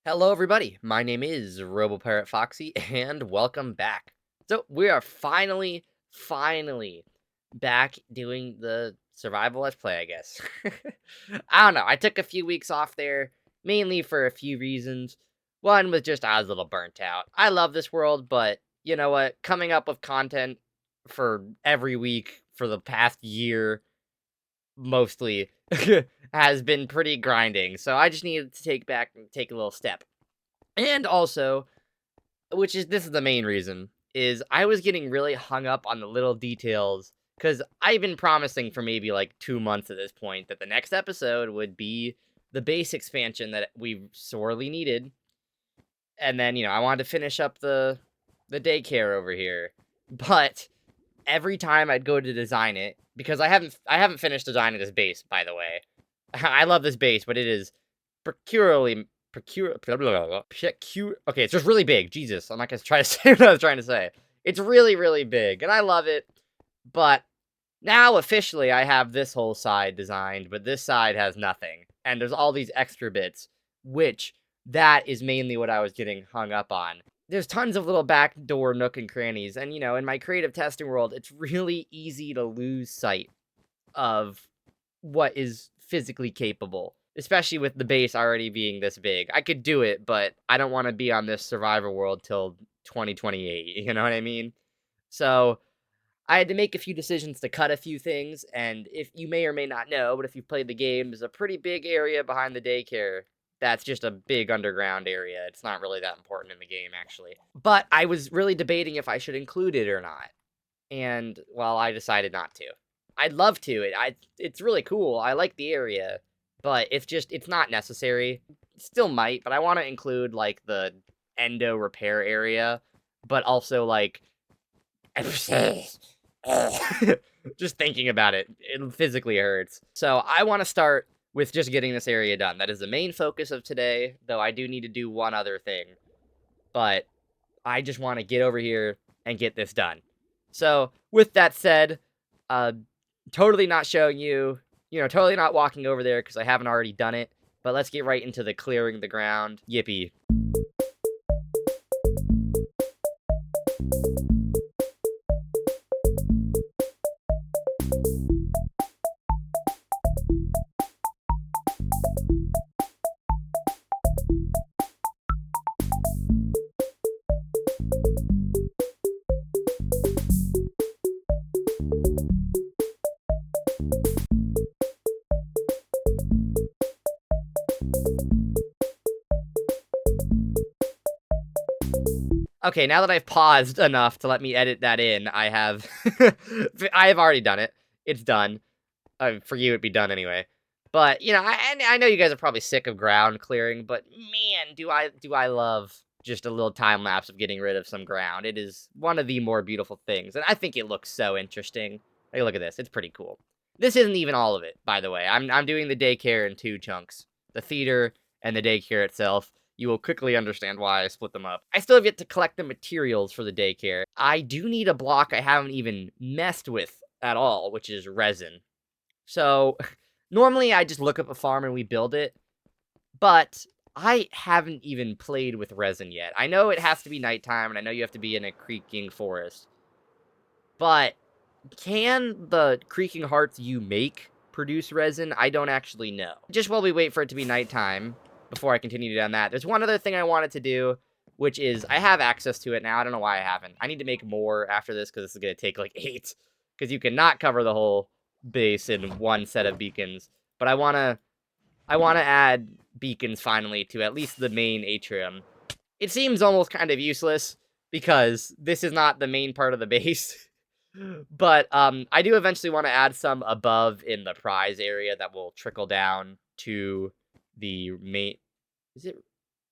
Hello, everybody. My name is Robopirate Foxy, and welcome back. So we are finally back doing the survival let's play, I guess. I don't know. I took a few weeks off there, mainly for a few reasons. One was just I was a little burnt out. I love this world, but you know what? Coming up with content for every week for the past year mostly has been pretty grinding. So I just needed to take a little step. And also, this is the main reason, is I was getting really hung up on the little details because I've been promising for maybe like 2 months at this point that the next episode would be the base expansion that we sorely needed. And then, I wanted to finish up the daycare over here. But every time I'd go to design it, because I haven't finished designing this base, by the way. I love this base, but it is procurally okay, it's just really big. Jesus, I'm not gonna try to say what I was trying to say. It's really, really big, and I love it. But now officially, I have this whole side designed, but this side has nothing, and there's all these extra bits, which that is mainly what I was getting hung up on. There's tons of little backdoor nook and crannies, and in my creative testing world, it's really easy to lose sight of what is physically capable, especially with the base already being this big. I could do it, but I don't want to be on this survivor world till 2028, you know what I mean? So, I had to make a few decisions to cut a few things, and if you may or may not know, but if you've played the game, there's a pretty big area behind the daycare that's just a big underground area. It's not really that important in the game, actually. But I was really debating if I should include it or not. And, well, I decided not to. I'd love to. It's really cool. I like the area, but it's not necessary. Still might, but I want to include like the endo repair area, but also like just thinking about it physically hurts. So I want to start with just getting this area done. That is the main focus of today, though I do need to do one other thing. But I just want to get over here and get this done. So, with that said, uh, totally not showing you, totally not walking over there because I haven't already done it. But let's get right into the clearing the ground. Yippee. Okay, now that I've paused enough to let me edit that in, I have I have already done it. It's done. For you, it'd be done anyway. But I know you guys are probably sick of ground clearing, but man, do I love just a little time lapse of getting rid of some ground. It is one of the more beautiful things, and I think it looks so interesting. Hey, look at this; it's pretty cool. This isn't even all of it, by the way. I'm doing the daycare in two chunks: the theater and the daycare itself. You will quickly understand why I split them up. I still have yet to collect the materials for the daycare. I do need a block I haven't even messed with at all, which is resin. So, normally I just look up a farm and we build it, but I haven't even played with resin yet. I know it has to be nighttime, and I know you have to be in a creaking forest, but can the creaking hearts you make produce resin? I don't actually know. Just while we wait for it to be nighttime, before I continue down that, there's one other thing I wanted to do, which is I have access to it now. I don't know why I haven't. I need to make more after this because this is going to take like 8, because you cannot cover the whole base in one set of beacons. But I want to add beacons finally to at least the main atrium. It seems almost kind of useless because this is not the main part of the base. But I do eventually want to add some above in the prize area that will trickle down to the main. Is it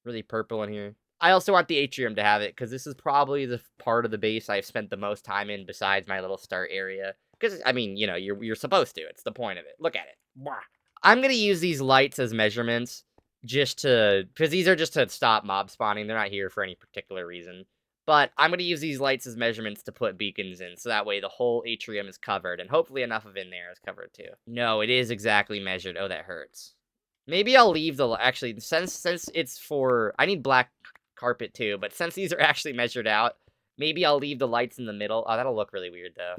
really purple in here? I also want the atrium to have it because this is probably the part of the base I've spent the most time in besides my little start area. Because I mean, you're supposed to. It's the point of it. Look at it. Mwah. I'm gonna use these lights as measurements because these are just to stop mob spawning. They're not here for any particular reason. But I'm gonna use these lights as measurements to put beacons in, so that way the whole atrium is covered, and hopefully enough of in there is covered too. No, it is exactly measured. Oh, that hurts. Maybe I'll leave the... Actually, since it's for... I need black carpet too, but since these are actually measured out, maybe I'll leave the lights in the middle. Oh, that'll look really weird, though.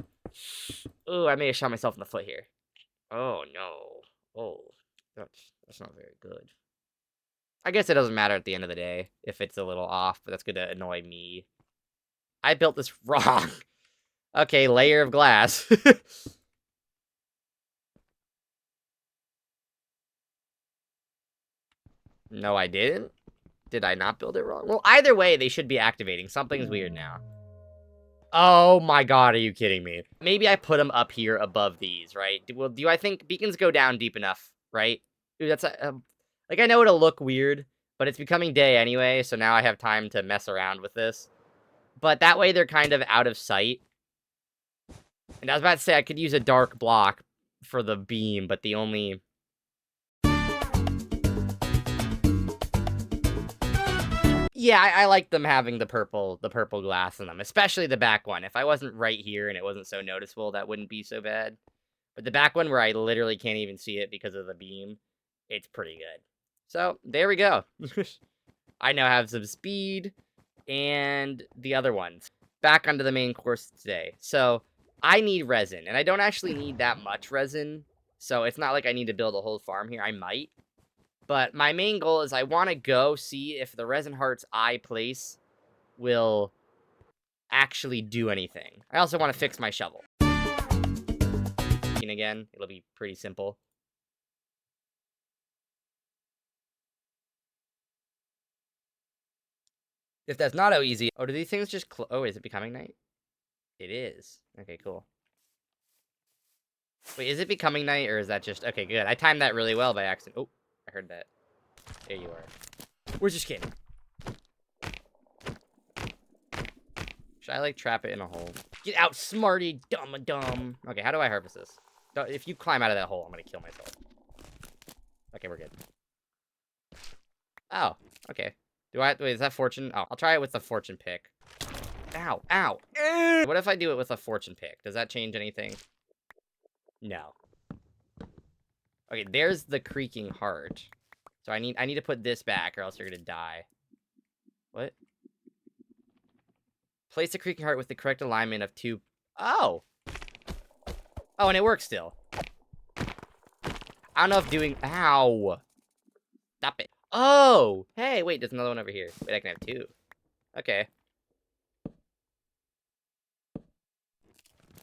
Ooh, I may have shot myself in the foot here. Oh, no. Oh, that's not very good. I guess it doesn't matter at the end of the day if it's a little off, but that's gonna annoy me. I built this wrong. Okay, layer of glass. No, I didn't. Did I not build it wrong? Well, either way, they should be activating. Something's weird now. Oh my god, are you kidding me? Maybe I put them up here above these, right? Well, do I think beacons go down deep enough, right? Dude, that's like, I know it'll look weird, but it's becoming day anyway, so now I have time to mess around with this. But that way they're kind of out of sight. And I was about to say I could use a dark block for the beam, but the only... Yeah, I like them having the purple glass in them, especially the back one. If I wasn't right here and it wasn't so noticeable, that wouldn't be so bad. But the back one where I literally can't even see it because of the beam, it's pretty good. So, there we go. I now have some speed and the other ones. Back onto the main course today. So, I need resin, and I don't actually need that much resin. So, it's not like I need to build a whole farm here. I might. But my main goal is I want to go see if the resin hearts I place will actually do anything. I also want to fix my shovel. Again, it'll be pretty simple. If that's not so easy... Oh, do these things just... Oh, is it becoming night? It is. Okay, cool. Wait, is it becoming night, or is that just... Okay, good. I timed that really well by accident. Oh, I heard that. There you are. We're just kidding. Should I, like, trap it in a hole? Get out, smarty, dumb. Okay, how do I harvest this? If you climb out of that hole, I'm gonna kill myself. Okay, we're good. Oh, okay. Wait, is that fortune? Oh, I'll try it with the fortune pick. Ow, ow. What if I do it with a fortune pick? Does that change anything? No. Okay, there's the creaking heart. So I need to put this back or else you're gonna die. What? Place the creaking heart with the correct alignment of 2... Oh! Oh, and it works still. I don't know if doing... Ow! Stop it. Oh! Hey, wait, there's another one over here. Wait, I can have 2. Okay.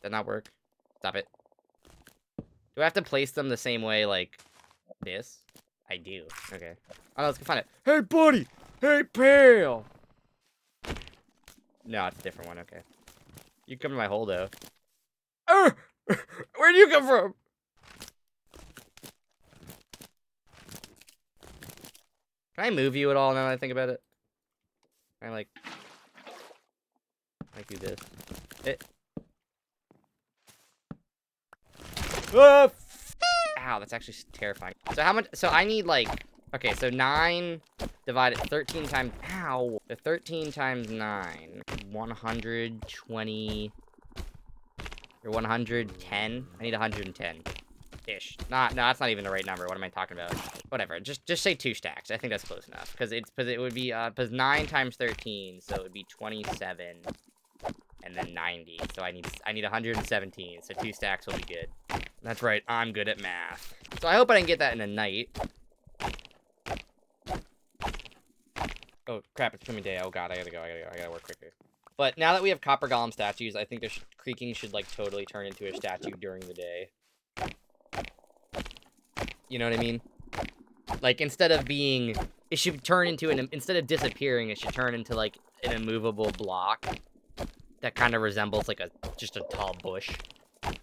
Did not work. Stop it. Do I have to place them the same way, like, this? I do. Okay. Oh, let's go find it. Hey, buddy! Hey, pal! No, it's a different one. Okay. You come to my hole, though. Where'd you come from? Can I move you at all now that I think about it? Can I, like do this? Ow, that's actually terrifying. So how much... So I need, like... Okay, so 9 divided... 13 times... Ow! The 13 times 9. 120... Or 110? I need 110-ish. No, that's not even the right number. What am I talking about? Whatever. Just say 2 stacks. I think that's close enough. Because it would be... Because 9 times 13, so it would be 27... And then 90. So I need 117. So 2 stacks will be good. That's right. I'm good at math. So I hope I can get that in a night. Oh, crap. It's becoming day. Oh, God. I gotta go. I gotta work quicker. But now that we have copper golem statues, I think creaking should, like, totally turn into a statue during the day. You know what I mean? Like, instead of being... It should turn into an... Instead of disappearing, it should turn into, like, an immovable block. That kind of resembles, like, just a tall bush. Okay,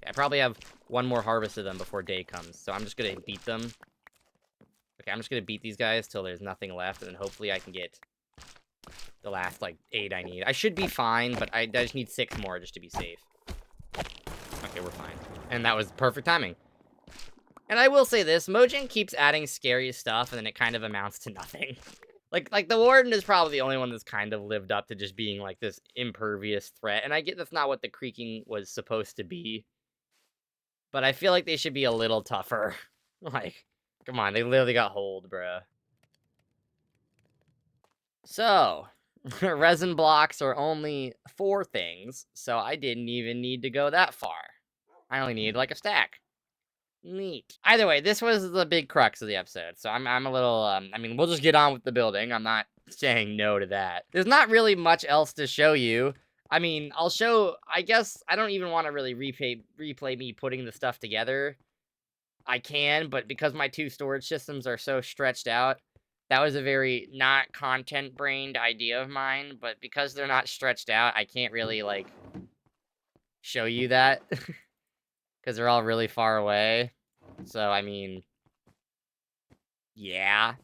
I probably have one more harvest of them before day comes, so I'm just gonna beat them. Okay, I'm just gonna beat these guys till there's nothing left, and then hopefully I can get the last, like, 8 I need. I should be fine, but I just need 6 more just to be safe. Okay, we're fine. And that was perfect timing. And I will say this, Mojang keeps adding scary stuff, and then it kind of amounts to nothing. Like the Warden is probably the only one that's kind of lived up to just being, like, this impervious threat. And I get that's not what the creaking was supposed to be. But I feel like they should be a little tougher. Like, come on, they literally got hold, bruh. So, resin blocks are only 4 things, so I didn't even need to go that far. I only need like a stack. Neat. Either way, this was the big crux of the episode, so I'm a little, I mean, we'll just get on with the building. I'm not saying no to that. There's not really much else to show you. I mean, I'll show, I guess, I don't even want to really replay me putting the stuff together. I can, but because my 2 storage systems are so stretched out, that was a very not content-brained idea of mine, but because they're not stretched out, I can't really, like, show you that. Because they're all really far away. So, I mean, yeah.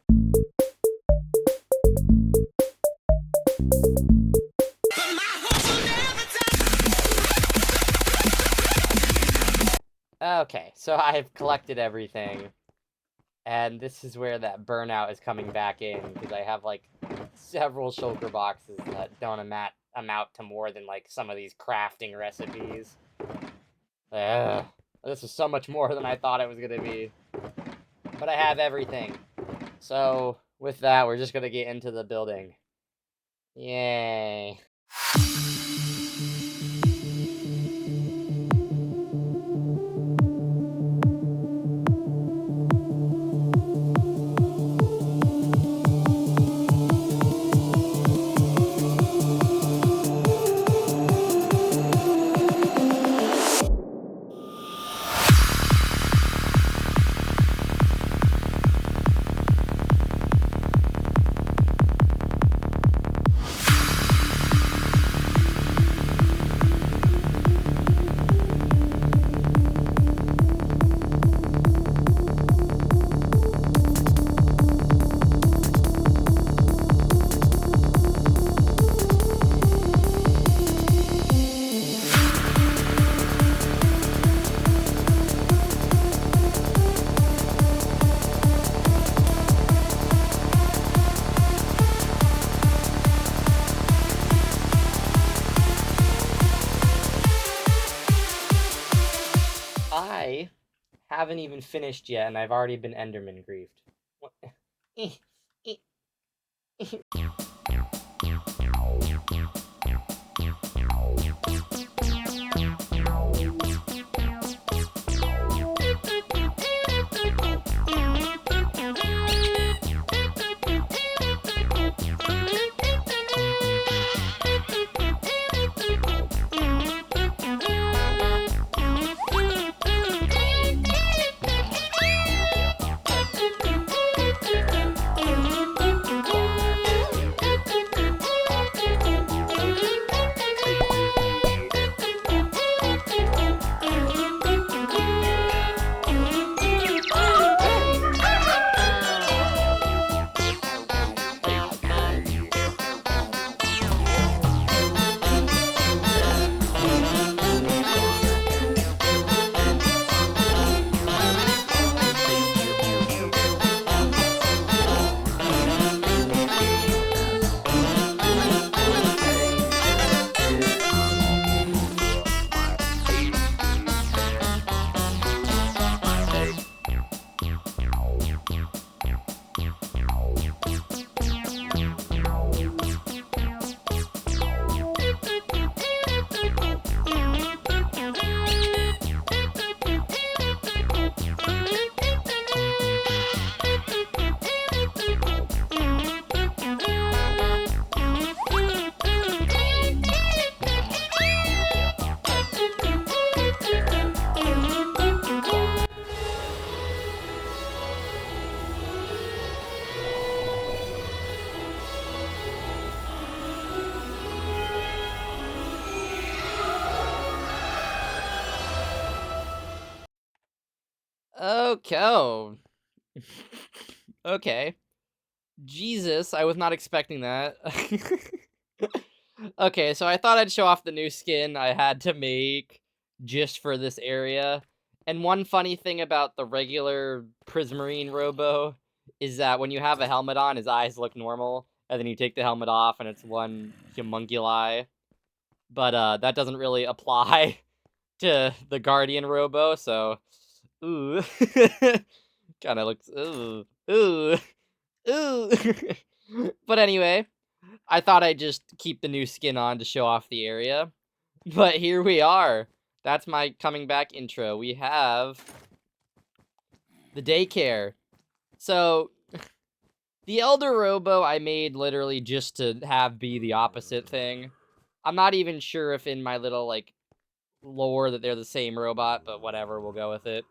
Okay, so I've collected everything. And this is where that burnout is coming back in, because I have, like, several shulker boxes that don't amount to more than, like, some of these crafting recipes. This is so much more than I thought it was gonna be. But I have everything. So, with that, we're just gonna get into the building. Yay. I haven't even finished yet, and I've already been Enderman griefed. What? Okay. Okay. Jesus, I was not expecting that. Okay, so I thought I'd show off the new skin I had to make just for this area. And one funny thing about the regular Prismarine Robo is that when you have a helmet on, his eyes look normal, and then you take the helmet off and it's one homunculi. But that doesn't really apply to the Guardian Robo, so ooh. Kind of looks ooh. But anyway, I thought I'd just keep the new skin on to show off the area. But here we are. That's my coming back intro. We have the daycare. So the Elder Robo I made literally just to have be the opposite thing. I'm not even sure if in my little like lore that they're the same robot, but whatever, we'll go with it.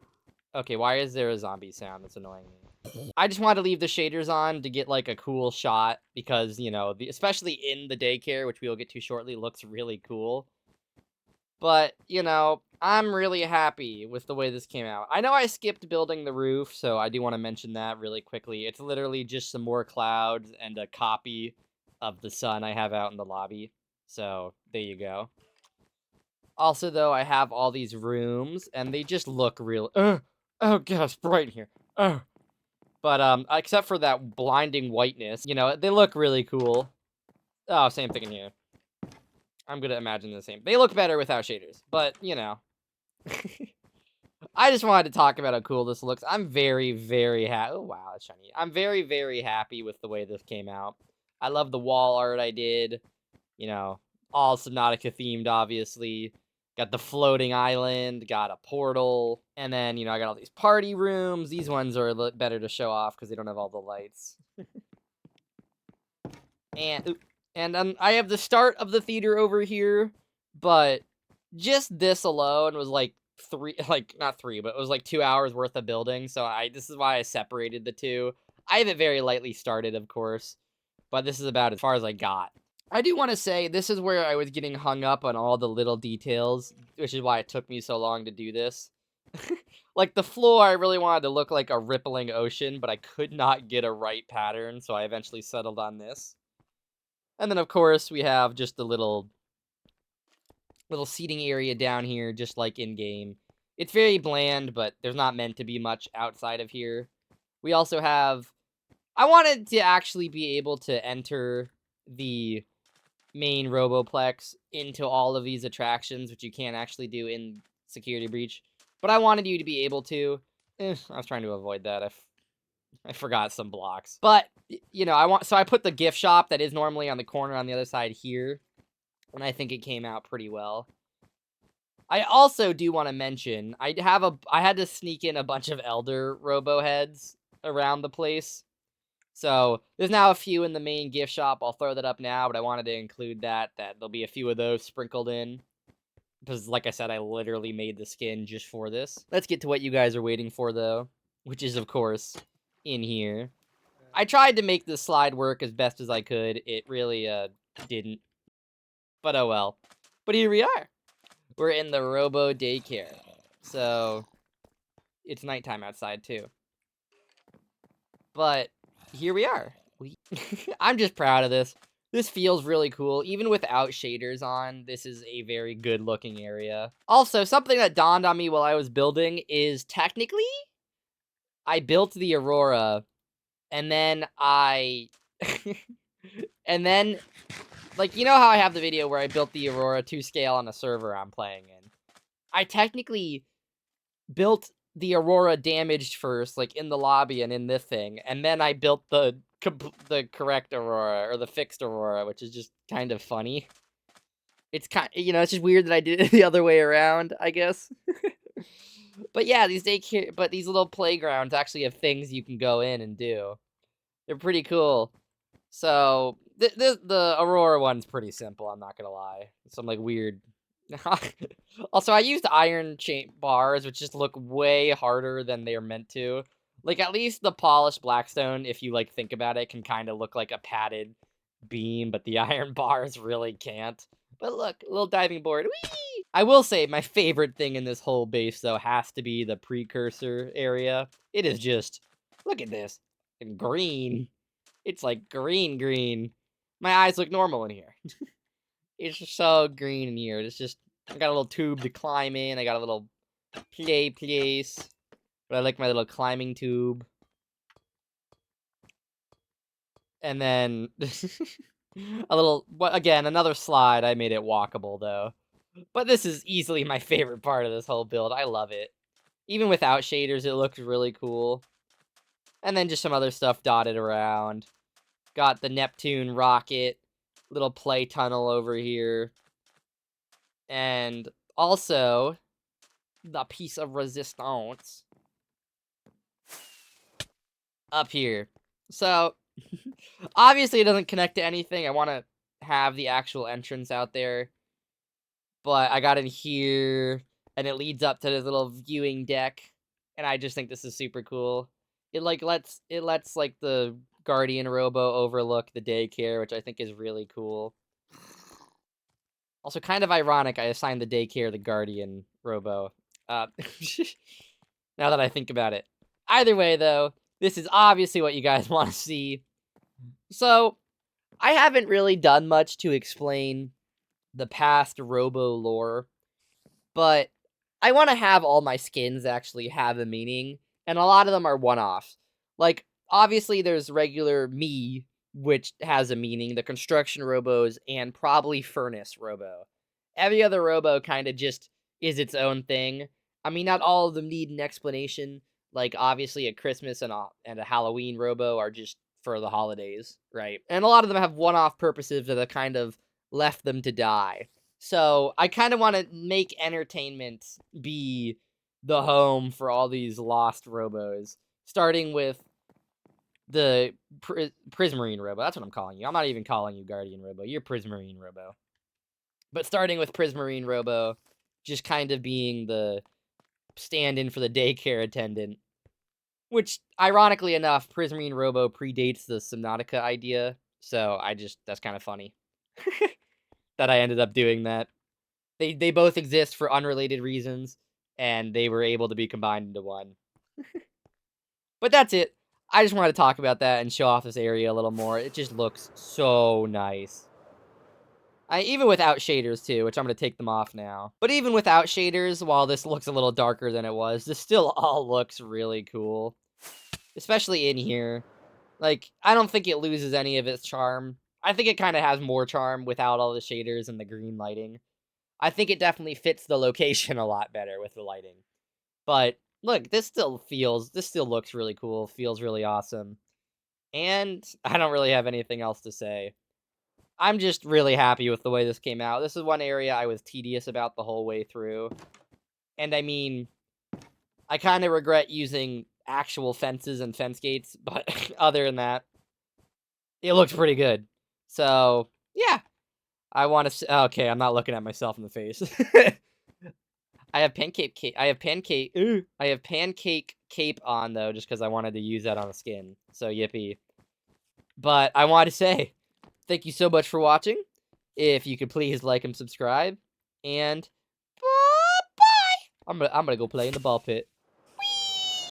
Okay, why is there a zombie sound? That's annoying me. I just wanted to leave the shaders on to get like a cool shot because, you know, especially in the daycare, which we will get to shortly, looks really cool. But, you know, I'm really happy with the way this came out. I know I skipped building the roof, so I do want to mention that really quickly. It's literally just some more clouds and a copy of the sun I have out in the lobby. So, there you go. Also, though, I have all these rooms, and they just look real... oh, God, it's bright in here. Oh. But, except for that blinding whiteness, you know, they look really cool. Oh, same thing in here. I'm gonna imagine the same. They look better without shaders, but, you know. I just wanted to talk about how cool this looks. I'm very, very happy. Oh, wow, that's shiny. I'm very, very happy with the way this came out. I love the wall art I did. You know, all Subnautica themed, obviously. Got the floating island, got a portal, and then, you know, I got all these party rooms. These ones are a little better to show off because they don't have all the lights. And I have the start of the theater over here, but just this alone was like not 3, but it was like 2 hours worth of building. So this is why I separated the two. I have it very lightly started, of course, but this is about as far as I got. I do want to say this is where I was getting hung up on all the little details, which is why it took me so long to do this. Like the floor, I really wanted to look like a rippling ocean, but I could not get a right pattern, so I eventually settled on this. And then, of course, we have just the little seating area down here, just like in-game. It's very bland, but there's not meant to be much outside of here. We also have... I wanted to actually be able to enter the main Roboplex into all of these attractions, which you can't actually do in Security Breach. But I wanted you to be able to. I was trying to avoid that. I forgot some blocks. But, you know, so I put the gift shop that is normally on the corner on the other side here. And I think it came out pretty well. I also do want to mention, I had to sneak in a bunch of Elder Robo heads around the place. So, there's now a few in the main gift shop. I'll throw that up now, but I wanted to include that there'll be a few of those sprinkled in. Because, like I said, I literally made the skin just for this. Let's get to what you guys are waiting for, though. Which is, of course, in here. I tried to make this slide work as best as I could. It really, didn't. But oh well. But here we are. We're in the Robo Daycare. So, it's nighttime outside, too. But, here we are. I'm just proud of this. This feels really cool. Even without shaders on, this is a very good looking area. Also, something that dawned on me while I was building is technically, I built the Aurora, and then and then, like, you know how I have the video where I built the Aurora to scale on a server I'm playing in? I technically built the Aurora damaged first, like, in the lobby and in this thing, and then I built the correct Aurora, or the fixed Aurora, which is just kind of funny. It's you know, it's just weird that I did it the other way around, I guess. But yeah, these little playgrounds actually have things you can go in and do. They're pretty cool. So, the Aurora one's pretty simple, I'm not gonna lie. Some, like, weird... Also, I used iron chain bars, which just look way harder than they're meant to. Like, at least the polished blackstone, if you, like, think about it, can kind of look like a padded beam, but the iron bars really can't. But look, a little diving board. Whee! I will say, my favorite thing in this whole base, though, has to be the precursor area. It is just... Look at this. In green. It's like green. My eyes look normal in here. It's just so green in here. It's just... I got a little tube to climb in. I got a little play place. But I like my little climbing tube. And then... a little... Again, another slide. I made it walkable, though. But this is easily my favorite part of this whole build. I love it. Even without shaders, it looks really cool. And then just some other stuff dotted around. Got the Neptune rocket, little play tunnel over here. And also, the piece of resistance up here. So, obviously it doesn't connect to anything. I want to have the actual entrance out there. But I got in here, and it leads up to this little viewing deck. And I just think this is super cool. It lets like the Guardian Robo overlook the daycare, which I think is really cool. Also, kind of ironic, I assigned the daycare the Guardian Robo. Now that I think about it. Either way, though, this is obviously what you guys want to see. So, I haven't really done much to explain the past Robo lore, but I want to have all my skins actually have a meaning, and a lot of them are one-offs. Like, obviously, there's regular me, which has a meaning, the Construction Robos, and probably Furnace Robo. Every other Robo kind of just is its own thing. I mean, not all of them need an explanation. Like, obviously, a Christmas and a Halloween Robo are just for the holidays, right? And a lot of them have one-off purposes that have kind of left them to die. So I kind of want to make entertainment be the home for all these lost robos, starting with the Prismarine Robo. That's what I'm calling you. I'm not even calling you Guardian Robo. You're Prismarine Robo. But starting with Prismarine Robo, just kind of being the stand-in for the daycare attendant. Which, ironically enough, Prismarine Robo predates the Subnautica idea. So that's kind of funny. That I ended up doing that. They both exist for unrelated reasons, and they were able to be combined into one. But that's it. I just wanted to talk about that and show off this area a little more. It just looks so nice. Even without shaders, too, which I'm going to take them off now. But even without shaders, while this looks a little darker than it was, this still all looks really cool. Especially in here. Like, I don't think it loses any of its charm. I think it kind of has more charm without all the shaders and the green lighting. I think it definitely fits the location a lot better with the lighting. But look, this still looks really cool, feels really awesome. And I don't really have anything else to say. I'm just really happy with the way this came out. This is one area I was tedious about the whole way through. And I mean, I kind of regret using actual fences and fence gates, but other than that, it looks pretty good. So, yeah. I want to. Okay, I'm not looking at myself in the face. I have pancake cape. I have pancake cape on though, just because I wanted to use that on the skin. So yippee! But I want to say thank you so much for watching. If you could please like and subscribe, and bye. I'm gonna go play in the ball pit.